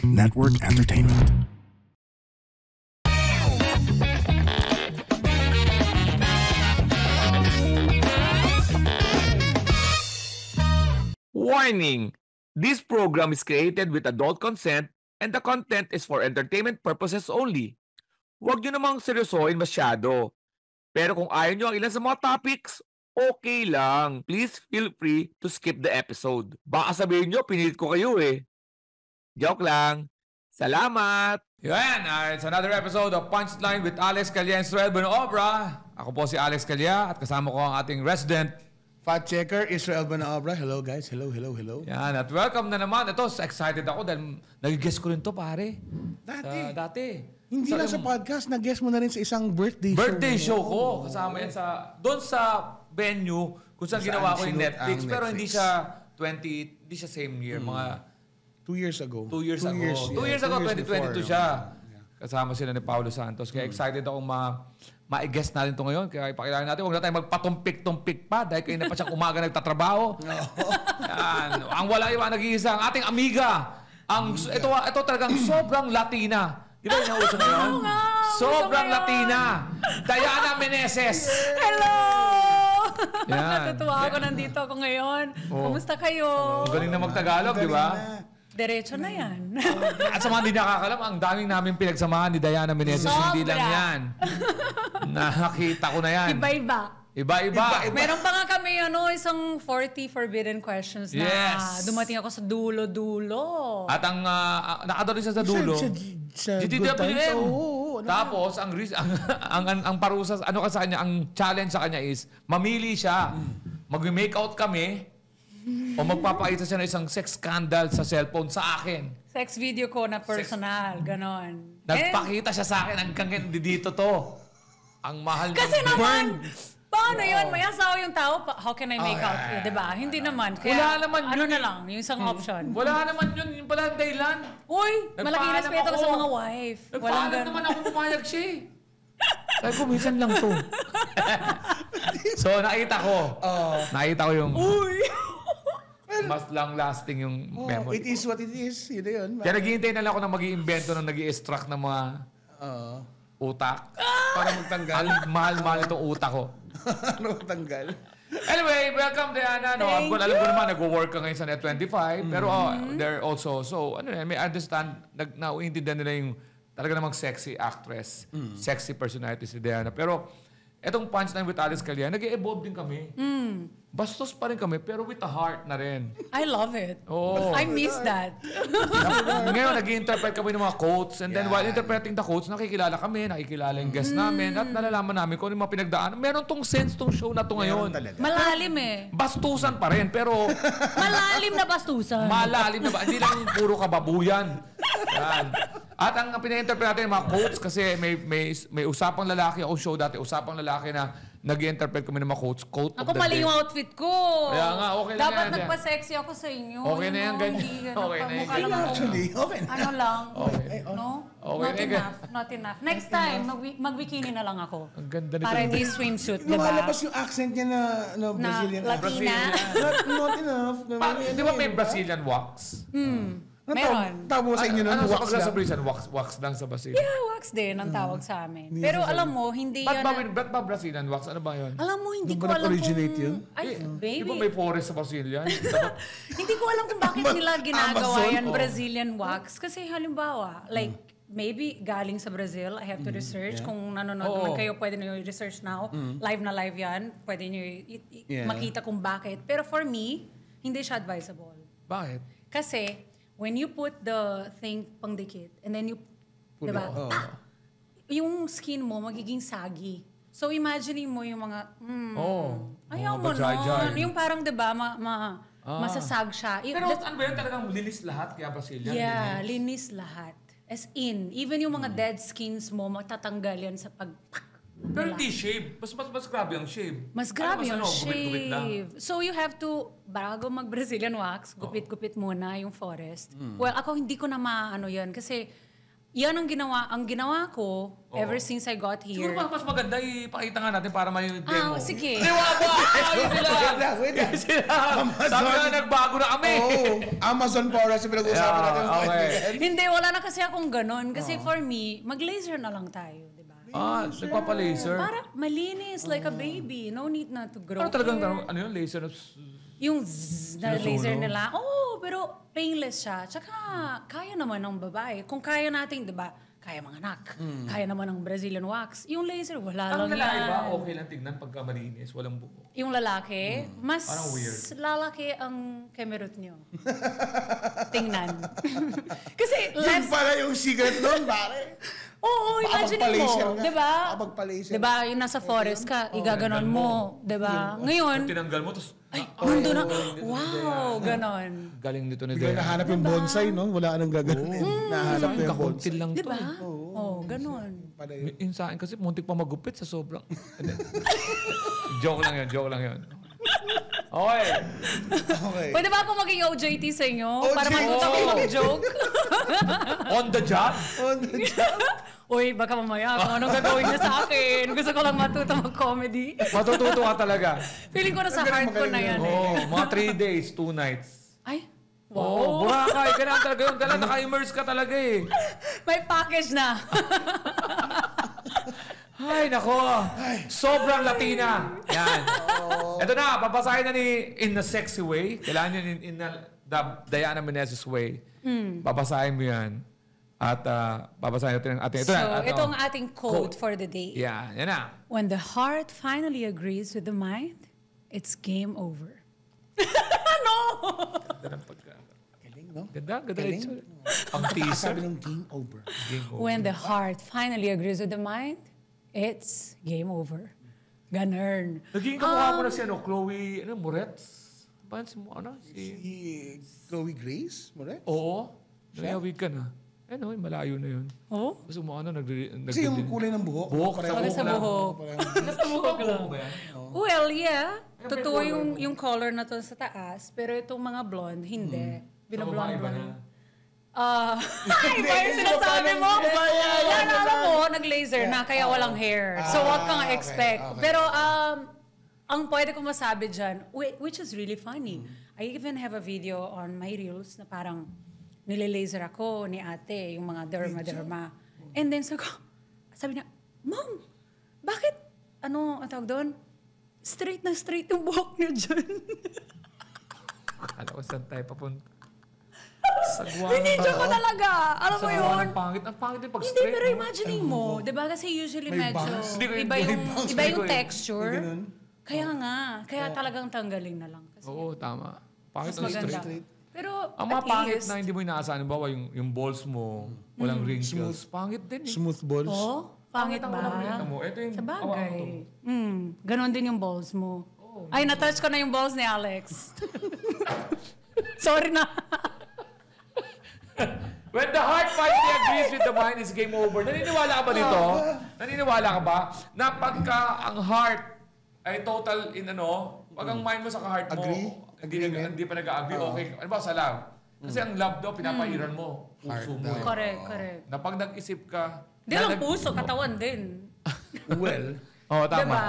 Network Entertainment. Warning! This program is created with adult consent and the content is for entertainment purposes only. Huwag nyo namang seryosohin masyado. Pero kung ayaw nyo ang ilan sa mga topics, okay lang. Please feel free to skip the episode. Baka sabihin nyo, pinilit ko kayo eh. Joke lang. Salamat! Yan, it's another episode of Punchline with Alex Calya and Israel Bonoobra. Ako po si Alex Calya at kasama ko ang ating resident Fact checker, Israel Bonoobra. Hello guys. Hello. Yan, at welcome na naman. Ito, excited ako dahil nag-guest ko rin to, pare. Dati. Hindi lang sa podcast, nag-guest mo na rin sa isang birthday show ko. Kasama yan doon sa venue kung saan ginawa ko yung Netflix. Pero hindi siya same year. Mga 2 years ago. 2 years ago, 2022 siya. Kasama sila ni Paulo Santos. Kaya excited akong ma-guest natin ito ngayon. Kaya ipakilala natin, huwag na tayo magpatumpik-tumpik pa dahil kayo na pa siyang umaga nagtatrabaho. Yan. Ang wala iwan nag-iisa, ang ating amiga. Ito talagang sobrang Latina. Di ba yung nauso na yun? Sobrang Latina. Diana Meneses. Hello! Yan. Natutuwa ako, nandito ako ngayon. Kumusta kayo? Ang galing na magtagalog, di ba? Diretso na yan. At sa mga hindi nakakalam, ang daming namin pinagsamahan ni Diana Meneses. Hindi lang yan. Nakita ko na yan. Iba-iba. Meron pa nga kami isang 40 forbidden questions na dumating ako sa dulo-dulo. At ang nakadali siya sa dulo. Sa good times. Tapos ang parusa sa kanya, ang challenge sa kanya is mamili siya. Mag-make out kami o magpapakita siya ng isang sex scandal sa cellphone sa akin. Sex video ko na personal, ganon. Nagpakita siya sa akin hanggang dito to. Ang mahal ng kasi naman, paano yun? May asawa yung tao, how can I make out? Diba? Hindi naman. Kaya, wala naman ano na lang, yung isang option. Wala naman yun. Yung pala ang dahilan. Uy, malaking respeto ko sa mga wife. Nagpaalam naman ako pumayag siya eh. Sabi ko, minsan lang to. So, nakita ko yung mas long-lasting yung memory. It is what it is. Yun na yun. Kaya naghihintay na lang ako na mag-i-invento ng nag-i-extract ng mga utak. Para magtanggal. Mahal-mahal itong utak ko. Ano magtanggal? Anyway, welcome Diana. Alam ko naman, nag-work ka ngayon sa Net25. Pero they're also, may understand, nauintindihan nila yung talaga namang sexy actress. Sexy personality si Diana. Pero, etong Punchline with Alex Calya, nag-e-evolve din kami. Bastos pa rin kami, pero with a heart na rin. I love it. Oh. I miss that. Ngayon, nag-i-interpret kami ng mga quotes. And then, while interpreting the quotes, nakikilala yung guest namin. At nalalaman namin kung ano yung mga pinagdaan. Meron tong sense tong show na to ngayon. Malalim eh. Bastusan pa rin, pero... Malalim na bastusan. Malalim na ba? Hindi lang puro kababuyan. Yan. At ang pina-interpret natin yung mga quotes kasi may usapang lalaki. Ako show dati, usapang lalaki na nag-i-interpret kami ng mga quotes. Quote ako mali yung outfit ko. Kaya nga, okay lang dapat yan. nagpa-sexy ako sa inyo. Okay na yan, ganyan. Okay na yan. Actually, okay na. Ano lang. Okay. No? Okay Not enough. Next time, mag-bikini na lang ako. Ang ganda nito. Para hindi swimsuit, diba? Lumalabas yung accent niya na Brazilian. Latina. Not enough. Di ba may Brazilian wax? Meron. Tawag sa inyo nun, ano wax sa lang. Brazilian? Wax lang sa Brazil. Yeah, wax din ang tawag sa amin. Pero alam mo, hindi yan... Ba't ba Brazilian wax? Ano ba yun? Alam mo, hindi Doon ko ba alam nag-originate kung... yun? Ay, Di ba baby. may forest sa Brazilian? Hindi ko alam kung bakit nila ginagawa Amazon? yan, Brazilian wax. Kasi halimbawa, like, maybe galing sa Brazil, I have to research. Kung nanonood naman kayo, pwede nyo i-research now. Live na live yan. Pwede nyo makita kung bakit. Pero for me, hindi siya advisable. Bakit? Kasi, when you put the thing pangdikit, and then you, diba? Yung skin mo magiging saggy. So, imagine mo yung mga, ayaw mo nun. Yung parang, diba, masasag siya. Pero ano ba yun? Talagang linis lahat kaya Brazilian? Yeah, linis lahat. As in, even yung mga dead skins mo, matatanggal yan sa pag... Pero hindi shave. Mas grabe ang shave. Mas grabe yung gupit-gupit lang. shave. So you have to, bago mag-Brazilian wax, gupit-gupit muna yung forest. Well, ako hindi ko na maano yan kasi yan ang ginawa ko ever since I got here. Siguro mas maganda ipakita nga natin para may demo. Sige. Di ba? Ayun sila. Wait lang. Sila. Sabi na nagbago na kami. Amazon Forest yung pinag-uusapan natin. Okay. Hindi, wala na kasi akong ganun. Kasi for me, mag-laser na lang tayo, di ba? Nagpapa-laser. Para malinis, like a baby. No need na to grow. Ano talagang, ano yun, laser? Yung zzz na laser nila. Pero painless siya. Tsaka, kaya naman ng babae. Kung kaya natin, di ba? Kaya mga anak. Kaya naman ng Brazilian wax. Yung laser, wala Ang lang lalaki yan. ba, okay lang tignan pagka malinis, walang buko. Yung lalaki, mas Parang weird. lalaki ang kemerut nyo. Tingnan. Kasi Yun less... pala yung secret nun, pare. Oo, imagine Makapagpa-laser mo. ka. Diba? Makapagpa-laser. Diba, yung nasa forest ka, igaganon mo. Diba? Ngayon, Tinanggal mo, tapos, nandun na, wow, ganon. galing dito ni Bigla Dea. nahanap yung bonsai, no? Wala ka nang gaganin. Nahanap na yung bonsai. Kakuntil lang to. Diba? Oo, ganon. Pala yun. Yung sa akin kasi muntik pa magupit sa sobrang. Joke lang yun. Okay. Okay. Pwede ba ako maging OJT sa inyo? OJT? Para matuto kayo mag-joke? On the job? Uy, baka mamaya kung anong gagawin niya sa akin. Gusto ko lang matuto mag-comedy. Matututo ka talaga. Feeling ko na sa heart ko na yan eh. Oo, mga 3 days, 2 nights. Ay, Oo, wow. Boracay. Kailangan talaga yun. Kailangan naka-immerse ka talaga eh. May package na. Ay, nako. Sobrang Latina. Yan. Ito na, babasahin na ni In a Sexy Way. Kailangan yun in the Diana Meneses way. Babasahin mo yan. At babasahin natin ang ating... So, na, ito ang ating quote for the day. Yan, yan na. When the heart finally agrees with the mind, it's game over. No! Ganda ng pagka... Galing, no? Ganda. Galing. Ang teaser. Sabi ng game over. When the heart finally agrees with the mind, it's game over. Ganun. Naging kamukha mo na si Chloe, Moretz? Paano si Chloe Grace? Moretz? Oo. Nangayawig ka na. Malayo na yun. Oh? Gusto mo Kasi yung kulay ng buhok. Buhok pareho. Sa buhok. Sa buhok lang. Well, yeah. Totoo yung color na to sa taas. Pero itong mga blonde, hindi. Binablonde iba lang. na. Iba yung sinasabi mo. Yan, alam mo, nag-laser na, kaya walang hair. So, what kang expect? okay. Pero, ang pwede ko masabi dyan, which is really funny, I even have a video on my reels na parang nile-laser ako ni ate, yung mga derma. And then, sabi niya, Mom, bakit, ang tawag doon? Straight na straight yung buhok niya dyan. Kala ko saan tayo papunta. Hindi, joke ko talaga. Alam mo yun? Ang pangit yung pag Hindi, straight. pero imaginein mo. Diba? Kasi usually medyo bangs. iba yung texture. Kaya talagang tanggalin na lang. Kasi Oo, tama. Pangit mas ang maganda. straight. Pero Ang mga at pangit least, na hindi mo inaasahan, bawa yung balls mo, walang wrinkles. Pangit din eh. Smooth balls. oh, pangit ang walang wrinkles ba? mo. Ito yung Sa hawakan mo bagay. to. Ganon din yung balls mo. Ay, natouch ko na yung balls ni Alex. Sorry na. When the heart finally agrees with the mind, it's game over. Naniniwala ka ba dito? Naniniwala ka ba na pagka ang heart ay total in pag ang mind mo sa heart mo, hindi pa nag-agree, okay. Ano ba sa love? Kasi ang love daw, pinapairan mo. Puso mo. Correct. Na pag nag-isip ka, Di lang puso, katawan din. Well, Oo, tama. Diba?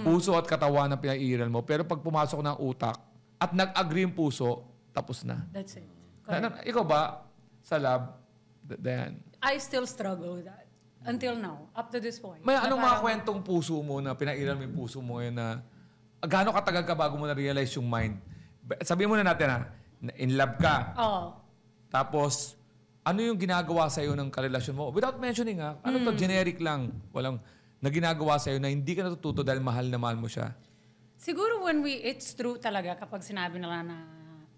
Puso at katawan ang pinairan mo. Pero pag pumasok ng utak at nag-agree yung puso, tapos na. That's it. Correct. Ikaw ba, sa love, Dayan? I still struggle with that. Until now. Up to this point. May Na anong mga parang- kwentong puso mo na pinairan mo yung puso mo ngayon na gaano katagal ka bago mo na-realize yung mind? Sabihin muna natin na in love ka. Oo. Tapos, ano yung ginagawa sa'yo ng karelasyon mo? Without mentioning ano to, generic lang. Walang na ginagawa sa'yo na hindi ka natututo dahil mahal na mahal mo siya. Siguro it's true talaga kapag sinabi nila na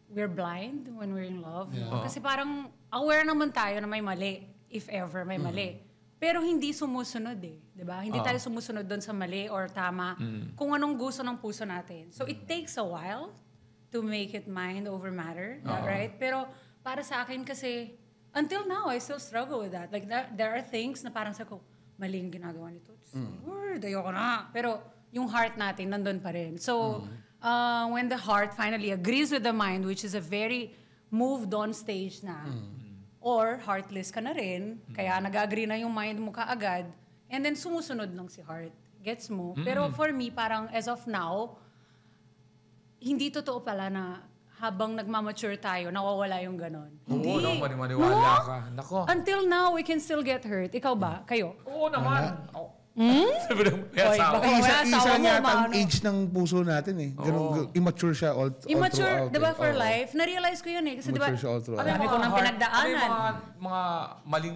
we're blind when we're in love. Kasi parang aware naman tayo na may mali, if ever may mali. Pero hindi sumusunod eh. Diba? Hindi tayo sumusunod doon sa mali or tama kung anong gusto ng puso natin. So it takes a while to make it mind over matter. Right? Pero para sa akin kasi, until now, I still struggle with that. Like there are things na parang sa ko, mali yung ginagawa nito. Word, ayoko na. Pero yung heart natin, nandun pa rin. So, when the heart finally agrees with the mind, which is a very moved on stage na, Or heartless ka na rin, kaya nag-agree na yung mind mo kaagad, and then sumusunod lang si heart. Gets mo? Pero for me, parang as of now, hindi totoo pala na habang nagmamature tayo, nawawala yung ganon. Hindi. Oo, no, maniwala ka. Nako. Until now, we can still get hurt. Ikaw ba? Kayo? Oo naman. Sabi ng Oy, asawa. baka- Isa, asawa isa mo, yata ang maano. age ng puso natin eh. Ganun, immature siya all Immature, throughout. di ba, eh. for Oo. life? Na-realize ko yun eh. Kasi di ba, Immature siya all throughout. dami ko nang pinagdaanan. Ano yung mga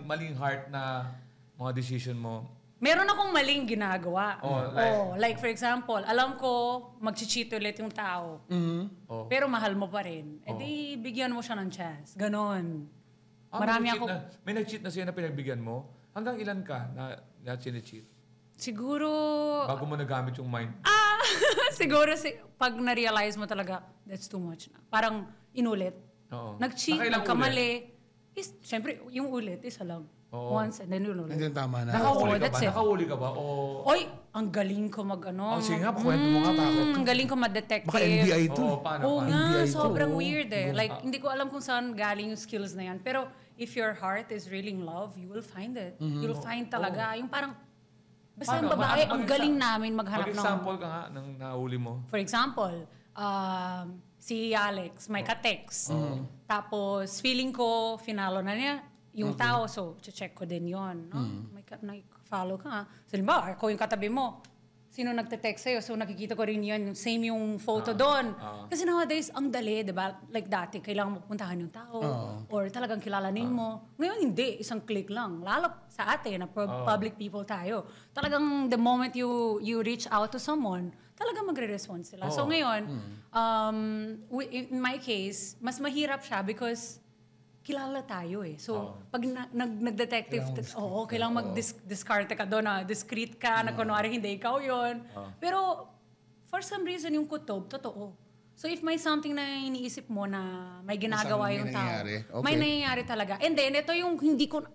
maling heart na mga decision mo? Meron akong maling ginagawa. Oh, Like for example, alam ko mag-cheat ulit yung tao. Oh. Pero mahal mo pa rin. Eh di, bigyan mo siya ng chance. Ganon. Marami ako. May nag-cheat na siya na pinagbigyan mo? Hanggang ilan ka na chine-cheat? Siguro, Bago mo nagamit yung mind. siguro pag na-realize mo talaga, that's too much na. Parang inulit. Oo. Nag-cheat, Nakailang nagkamali. Siyempre, yung ulit, isa lang. Oo. Once and then ulit. And then tama na. Nakahuli ka that's ba? it. Nakahuli ka ba? O... Oy, ang galing ko mag-ano. sige nga, pakwento mo nga. Ang galing ko mag-detective. Baka NBI to. Oo, paano? Oo nga, NBI to. sobrang weird eh. Like, hindi ko alam kung saan galing yung skills na yan. Pero if your heart is really in love, you will find it. You'll find talaga. Yung parang, basta ang babae, ang galing namin maghanap ng... Mag-example ka nga ng nahuli mo. For example, si Alex, may ka-text. Tapos, feeling ko, finalo na niya yung tao. So, check ko din yun. No? May follow ka nga. So, halimbawa, ako yung katabi mo. Sino nagte-text sa'yo? So, nakikita ko rin yun. Same yung photo doon. Kasi nowadays, ang dali, di ba? Like dati, kailangan mapuntahan yung tao. Or talagang kilalanin mo. Ngayon, hindi. Isang click lang. Lalo sa atin, na public people tayo. Talagang the moment you reach out to someone, talagang magre-respond sila. So, ngayon, in my case, mas mahirap siya because kilala tayo eh. So, pag nag-detective, kailangan mag-discarte ka doon na discreet ka, na kunwari hindi ikaw yon. Pero, for some reason, yung kutob, totoo. So, if may something na iniisip mo na may ginagawa May yung tao, nangyayari. Okay. may nangyayari talaga. And then, ito yung hindi ko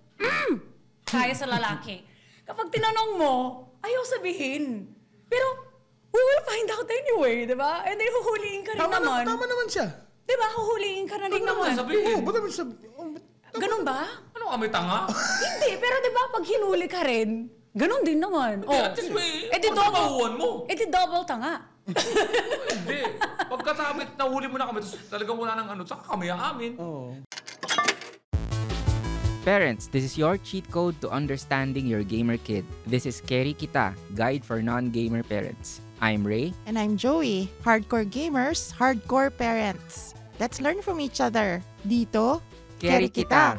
kaya sa lalaki. Kapag tinanong mo, ayaw sabihin. Pero, we will find out anyway, di ba? And then, huhuliin ka rin naman. Tama naman siya. Di ba? Huhuliin ka na rin naman. Sabihin. Oo, ba't naman sabi? Ganun ba? Ano kami tanga? Hindi, pero di ba pag hinuli ka rin, ganun din naman. At least may di double. pagkakauhan mo. Di double tanga. Hindi. Pagkasabit, nahuli mo na kami, tapos talagang wala nang ano, saka kami aamin. Parents, this is your cheat code to understanding your gamer kid. This is Keri Kita, Guide for Non-Gamer Parents. I'm Ray. And I'm Joey. Hardcore gamers, hardcore parents. Let's learn from each other. Dito, Keri Kita.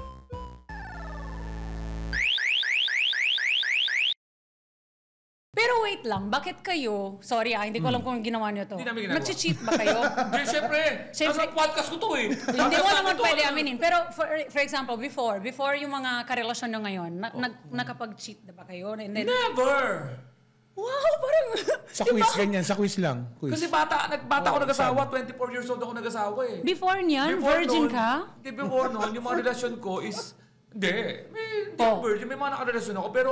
Pero wait lang, bakit kayo, sorry hindi ko alam kung ginawa niyo to. Hindi namin ginagawa. Nag-cheat ba kayo? Hindi, syempre. Syempre. Nasa podcast ko to eh. Hindi mo naman pwede aminin. Pero for example, before yung mga karelasyon nyo ngayon, nakapag-cheat na ba kayo? And then, Never! wow, parang... Sa quiz, ganyan. Sa quiz lang. Quiz. Kasi bata ako nag-asawa, 24 years old ako nag-asawa eh. Before niyan, virgin ka? Hindi, before noon, yung mga relasyon ko is, hindi virgin, may mga nakarelasyon ako, pero,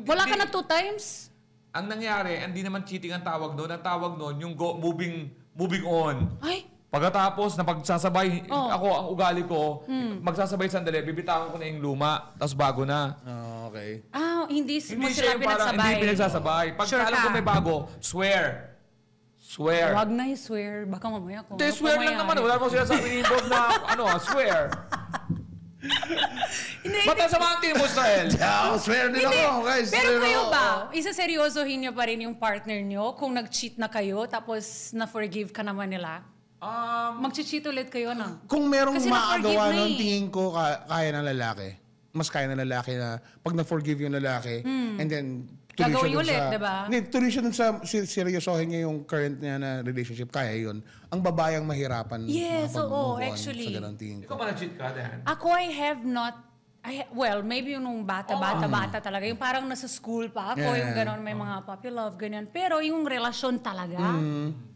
Wala ka na 2 times? Ang nangyari, hindi naman cheating ang tawag doon. Ang tawag doon, yung moving on. Ay, Pagkatapos, napagsasabay, ako, ang ugali ko, magsasabay sandali, bibitawan ko na yung luma, tapos bago na. Okay. hindi mo Hindi sila siya yung parang, pinagsabay. hindi pinagsasabay. Pag Sure alam ka? ko may bago, swear. Wag na i-swear. Baka mamaya ko. Hindi, swear lang naman. Wala mo sila sabi ni Bob na, swear. Ba't nasa mga team mo, Israel? Swear din ako, guys. Pero Swear kayo ako. ba, isa-seryosohin nyo pa rin yung partner nyo kung nag-cheat na kayo tapos na-forgive ka naman nila? Mag-cheat ulit kayo na? Kung merong Kasi na-forgive maagawa na nun, eh. tingin ko kaya ng lalaki. Mas kaya ng lalaki na pag na-forgive yung lalaki, and then tuloy Gagawin siya dun ulit, sa... diba? Hindi, tuloy siya dun sa seryosohin niya yung current niya na relationship. Kaya yun. Ang babayang mahirapan Yes, oo, makapag-move on actually. sa ganang tingin Ikaw ko. ba na-cheat ka, Dan? Ako, I have not... well, maybe yung nung bata talaga. Yung parang nasa school pa ako, Yeah. yung gano'n, may mga puppy love, ganyan. Pero yung relasyon talaga,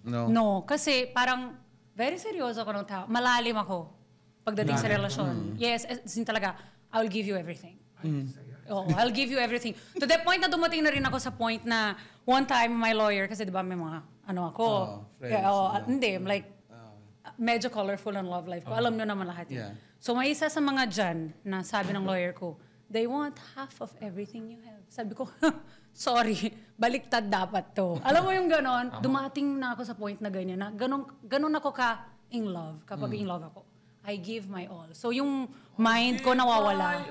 No. no. Kasi parang, very seryoso ako ng tao. Malalim ako pagdating sa relasyon. Yes, as in talaga, I will give you everything. Oo, I'll give you everything. To the point na dumating na rin ako sa point na one time my lawyer, kasi di ba may mga, friends. hindi, like, medyo colorful ang love life ko. Alam nyo naman lahat yun. Yeah. So may isa sa mga dyan na sabi ng lawyer ko, they want half of everything you have. Sabi ko, sorry, baliktad dapat to. Alam mo yung ganon? Dumating na ako sa point na ganyan, na ganon ako ka in love. Kapag in love ako, I give my all. So yung mind ko nawawala.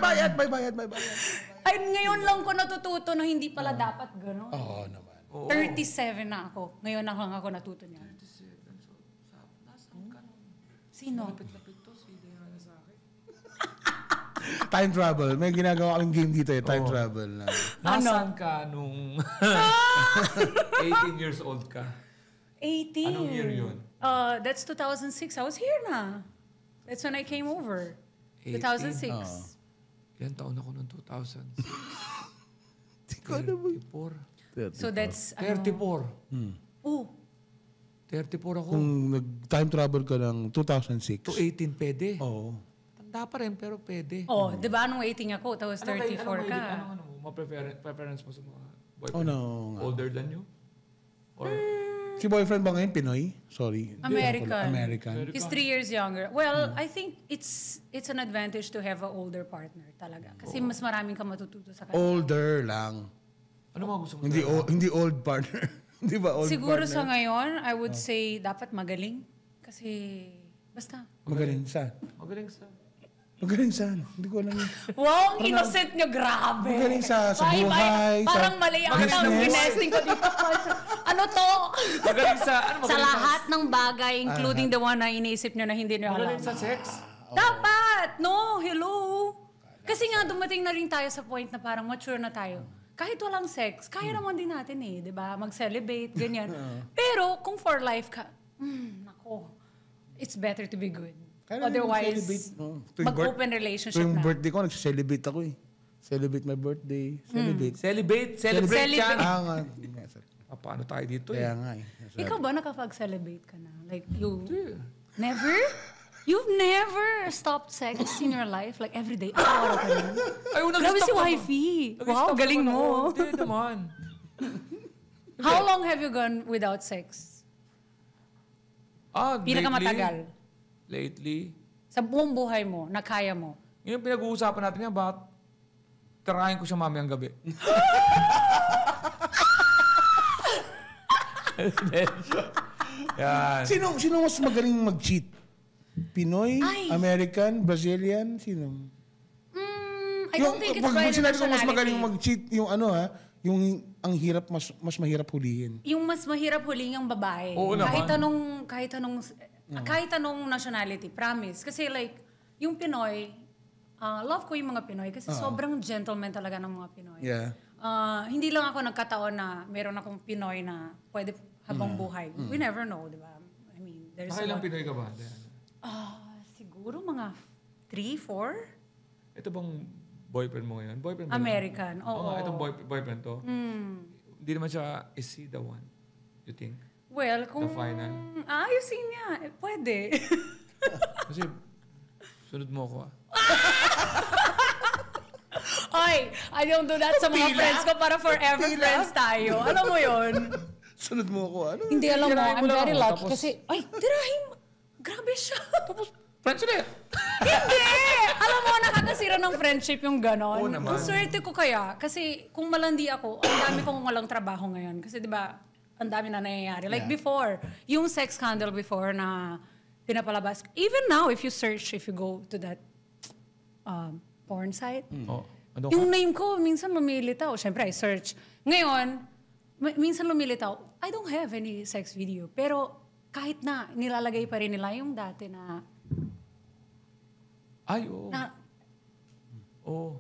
Bayad. Ay, ngayon lang ko natututo na hindi pala dapat ganon. Oo naman. 37 na ako. Ngayon na lang ako natuto niya. 37. So, nasaan ka nung? Sino? Lapit-lapit to. Sige nga na sa akin. Time travel. May ginagawa kaming game dito time travel. Na. Nasaan ka nung 18 years old ka? 18. Anong year yun? That's 2006. I was here na. That's when I came over. 2006. Ilan taon ako noong 2000? Hindi ko alam. 34. So that's... 34. Oh, 34 ako. Kung nag-time travel ka ng 2006. To 18 pwede. Oo. Tanda pa rin pero pwede. oh, di ba nung 18 ako, tapos 34 ka. Ano mo? Preference mo sa mga boyfriend? Oh, no. Older than you? Or Si boyfriend ba ngayon Pinoy? Sorry. American. He's 3 years younger. Well, I think it's an advantage to have an older partner talaga. Kasi mas maraming ka matututo sa kanya. Older lang. ano mga gusto mo? Hindi old partner. Hindi ba old Siguro partner? sa ngayon, I would say dapat magaling. Kasi, basta. Magaling saan? Magaling sa... Magaling saan? Hindi ko alam. Wow, ang innocent nyo, grabe. Magaling sa Bye, buhay. parang mali ang ginesting ko dito. Ano to? Magaling sa... Ano Sa lahat ng bagay, including the one na iniisip nyo na hindi nyo alam. Magaling sa sex? Dapat! No, hello. Kasi nga, dumating na rin tayo sa point na parang mature na tayo. Kahit walang sex, kaya naman din natin eh, di ba? Mag-celebrate, ganyan. Pero kung for life ka, nako, it's better to be good. Otherwise, mag-open relationship Tuwing na. birthday ko, nag-celebrate ako eh. Celebrate my birthday. Celebrate Celebrate. ka. Nga. Paano tayo dito Kaya nga eh. Ikaw ba nakapag-celebrate ka na? Like, you... Never? You've never stopped sex in your life? Like, every day? Araw-araw ka na? Grabe si wifey. Wow, galing mo. Hindi naman. How long have you gone without sex? Pinakamatagal? Lately. Sa buong buhay mo, na kaya mo? Ngayon pinag-uusapan natin yan, bakit tirahin ko siya mamayang gabi? Yan. Sino mas magaling mag-cheat? Pinoy? Ay. American? Brazilian? Sino? I don't think it's pag by sinabi ko mas nationality. magaling mag-cheat, yung ano ha, yung ang hirap, mas mahirap hulihin. Yung mas mahirap huling ang babae. Oo naman. Kahit anong nationality, promise. Kasi like, yung Pinoy, love ko yung mga Pinoy kasi sobrang gentleman talaga ng mga Pinoy. Yeah. Hindi lang ako nagkataon na meron akong Pinoy na pwede habang buhay. We never know, di ba? I mean, there's Nakailang Pinoy ka ba? siguro mga 3, 4? Ito bang boyfriend mo ngayon? Boyfriend mo American, yun? oo. Itong boyfriend to? Hindi naman siya, is he the one? You think? Well, kung... The final? Ayusin niya. Pwede. Kasi, sunod mo ako Oy, I don't do that sa mga friends ko para forever friends tayo. Alam mo yon? Sunod mo ako, ano? Hindi, alam mo, Tirahin mo I'm lang very ako, lucky tapos- kasi, ay, tirahin mo. Grabe siya. Tapos, friends ulit! Hindi! Alam mo, nakakasira ng friendship yung ganon. Oo naman. Ang swerte ko kaya, kasi kung malandi ako, ang dami kong walang trabaho ngayon. Kasi di ba, ang dami na nangyayari. Like before, yung sex scandal before na pinapalabas. Even now, if you search, if you go to that porn site, Oh, ano yung name ko, minsan lumilitaw. Siyempre, I search. Ngayon, minsan lumilitaw, I don't have any sex video. Pero kahit na, nilalagay pa rin nila yung dati na... Ay, oo. Oo.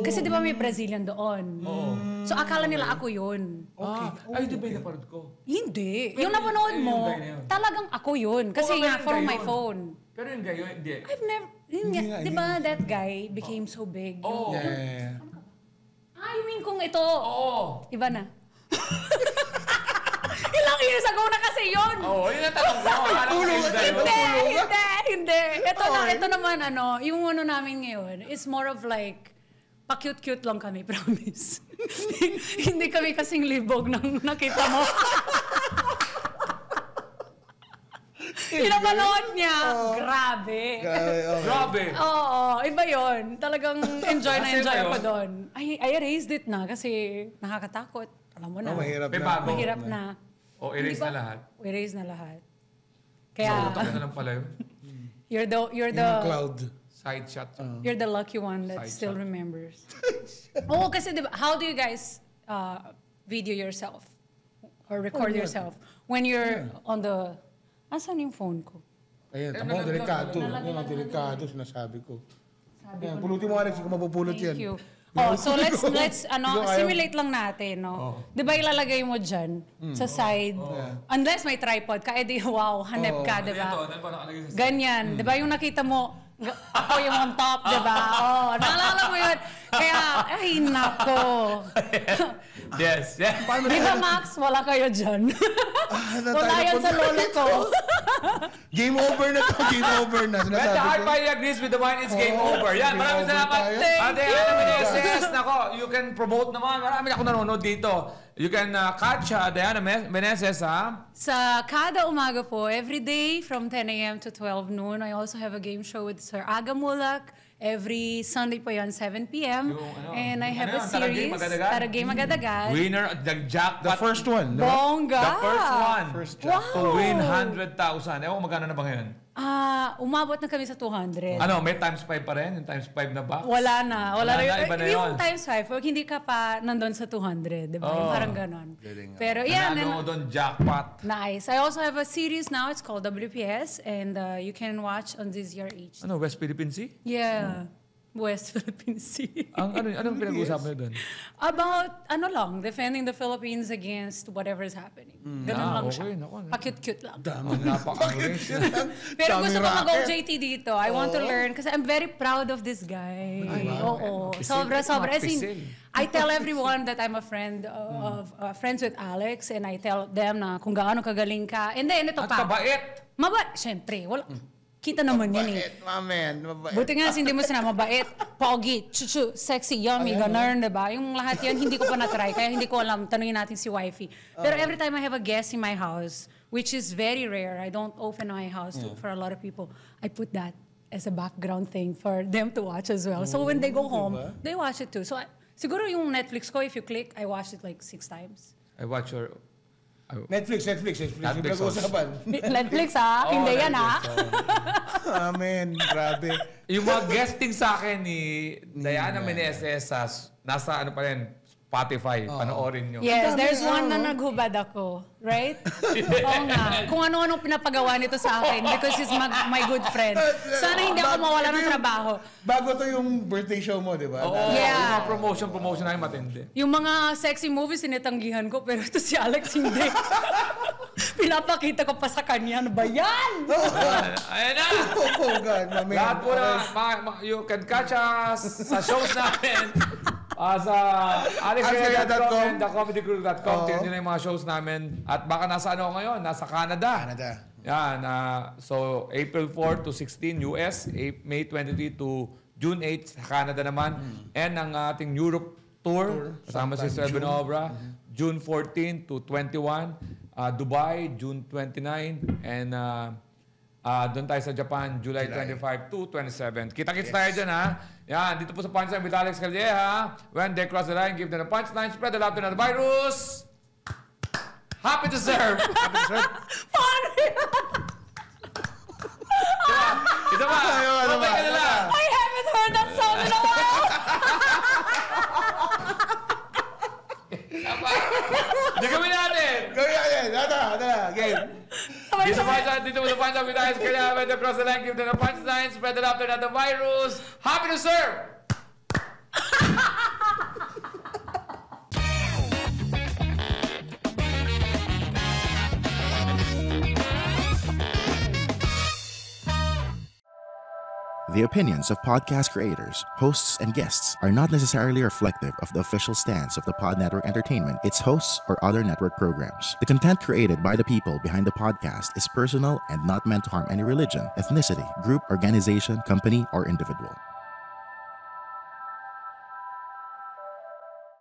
Kasi di ba may Brazilian doon? So akala nila ako yun. Okay. Ay, di ba yung napanood ko? Hindi. Yung napanood mo, yung guy na yun. talagang ako yun. Kasi Oo, nga, pero from yung my guy yun. phone. Pero yung gayo, hindi. I've never... Di ba that guy became so big? Oo. Yeah. You mean kung ito? Oo. Iba na. Ilang years ago na kasi yun. Oo, yun ang tanong ko. Alam ko sa'yo dahil. Hindi. Ito naman, yung ano namin ngayon is more of like, pa-cute-cute lang kami, promise. Hindi kami kasing libog ng nakita mo. Pinapanood niya. Grabe. Grabe. Oo, iba yun. Talagang enjoy na Kasi enjoy iba ako yun. doon. I erased it na kasi nakakatakot. Alam mo na. Mahirap May na. bago. Mahirap na. O, erase Hindi ba? na lahat. Erase na lahat. Sa Kaya, utak na lang pala yun. you're In the cloud. Side shot. You're the lucky one that Side still shot. remembers. Oo, kasi diba, how do you guys video yourself or record yourself when you're on the... Asan yung phone ko? Ayan, tamo, delikado. Yan ang delikado, sinasabi ko. Ayan, pulutin mo, Alex, kung mapupulot yan. Thank you. Oh, so let's Hindi ko kaya. simulate lang natin, no? 'Di ba ilalagay mo diyan sa side? Unless may tripod ka, edi wow, hanep ka, 'di ba? Ano ba nakalagay sa Ganyan, 'di ba yung nakita mo ako yung on top, 'di ba? Oh, naalala mo 'yun. Kaya ay nako. Yes. Yeah. Di ba Max, wala kayo diyan? Wala yan sa lolo ko. Game over na to, game over na. When the Sinasabi heart ko. finally agrees with the mind, it's game Oo, over. Yan, game maraming over salamat. tayo. Ate Ana Meneses, nako, you can promote naman. Marami akong nanonood dito. You can catch Diana Meneses, ha? Sa kada umaga po, every day from 10 a.m. to 12 noon, I also have a game show with Sir Aga Mulak. Every Sunday po yan, 7 p.m. And I have a series, Taragame Agad-Agad. Winner, the jackpot. The first one. di ba? Bongga! The first one. Wow! To win 100,000. Ewan ko magkano na ba ngayon? Umabot na kami sa 200. Ano, may times 5 pa rin? Yung times 5 na box? Wala na. Wala na. iba na Yung yun. times 5, pag hindi ka pa nandun sa 200, di ba? Yung parang ganon. Pero yan. Nanalo doon, jackpot. Nice. I also have a series now. It's called WPS. And you can watch on DZRH. Ano, West Philippine Sea? Yeah. West Philippine Sea. Anong pinag-uusapan nyo doon? About, defending the Philippines against whatever is happening. Ganun lang siya. okay. Naku. Pa-cute-cute lang. Napaka-race. Pero gusto ko Daming racket. mag-OJT dito. I want to learn kasi I'm very proud of this guy. Oo. Sobra. As in, I tell everyone that I'm a friend of friends with Alex and I tell them na kung gaano kagaling ka. And then, ito At pa. kabait. Siyempre, wala. Kita naman yun eh. Mabait. Buti nga hindi mo sinabi mabait, pogi, chuchu, sexy, yummy, ganun, diba? Yung lahat yan, hindi ko pa na-try, kaya hindi ko alam. Tanungin natin si wifey. Pero every time I have a guest in my house, which is very rare, I don't open my house for a lot of people, I put that as a background thing for them to watch as well. So when they go home, they watch it too. So siguro yung Netflix ko, if you click, I watched it like 6 times. I watch your... Netflix. Yung pinag-uusapan. Netflix hindi yan Amen. Grabe. Yung mga guesting sa akin ni Diana Meneses sa nasa ano pa rin, Spotify. Panoorin nyo. Yes, there's one na naghubad ako. Right? Oo nga. Kung ano-anong pinapagawa nito sa akin because he's my good friend. Sana hindi ako mawala ng trabaho. Bago to yung birthday show mo, di ba? Oo, Yeah. yung mga promotion namin matindi. Yung mga sexy movies, sinitanggihan ko, pero ito si Alex hindi. Pinapakita ko pa sa kanya. Ano ba yan? Ayan na! Oh God, mami. Lahat po na, you can catch us sa shows namin. Sa alexmedia.com and thecomedycrew.com. Tingnan nyo na yung mga shows namin. At baka nasa ano ngayon? Nasa Canada. Yan. So, April 4 to 16 US, May 23 to June 8 sa Canada naman. And ang ating Europe tour, kasama si Sir Benobra, June 14 to 21. Dubai, June 29. And doon tayo sa Japan, July 25 to 27. Kita-kits tayo dyan, ha? Yan, dito po sa Punchline with Alex Calleja. When they cross the line, give them a punchline. Spread the love to the virus. Happy to serve. Happy to serve. Paano yan? Ito ba? Okay ka nila. I haven't heard that song in a while. Hindi kami natin. Gawin natin. Ata. Game. Dito mo sa Punchline with Alex Calleja. When they cross the line, give them a punchline. Spread the love to the virus. Happy to serve. The opinions of podcast creators, hosts, and guests are not necessarily reflective of the official stance of the Pod Network Entertainment, its hosts, or other network programs. The content created by the people behind the podcast is personal and not meant to harm any religion, ethnicity, group, organization, company, or individual.